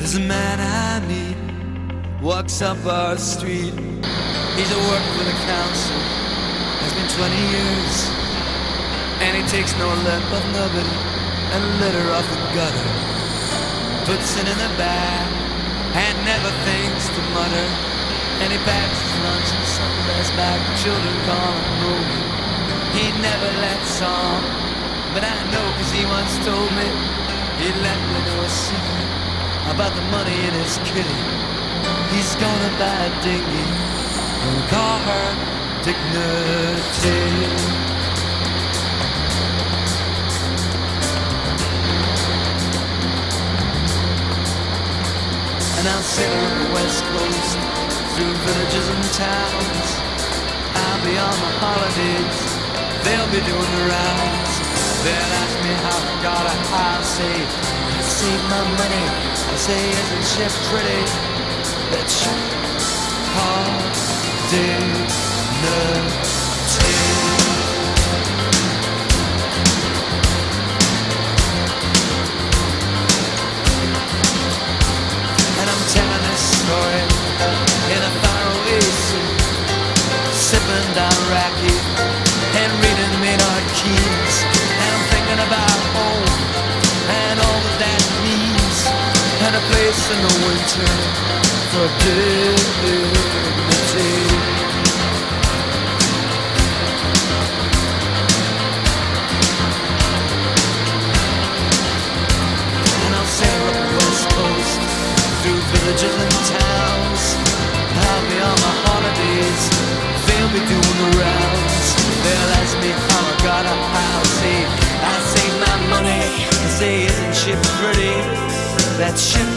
There's a man I meet, walks up our street. He's at work for the council, has been 20 years. And he takes no lip of nobody and litter off the gutter. Puts it in the bag and never thinks to mutter. And he packs his lunch in Sunday's bag. Children call him Movie. He never lets on, but I know 'cause he once told me he'd let me know a secret about the money in his kitty. He's gonna buy a dinghy and call her Dignity. And I'll sail on the west coast through villages and towns. I'll be on my holidays, they'll be doing the rounds. They'll ask me how I got it, I'll say I save my money. I say, isn't she pretty? That ship called Dignity. And I'm telling this story in a faraway sea, sipping down Raki and reading Maynard Keynes. And I'm thinking about home and all that means, and a place in the winter for dignity. And I'll sail up the west coast through villages and towns. I'll be on my holidays, they'll be doing the rounds. They'll ask me how I got a house. I save my money. I say, isn't she pretty? That ship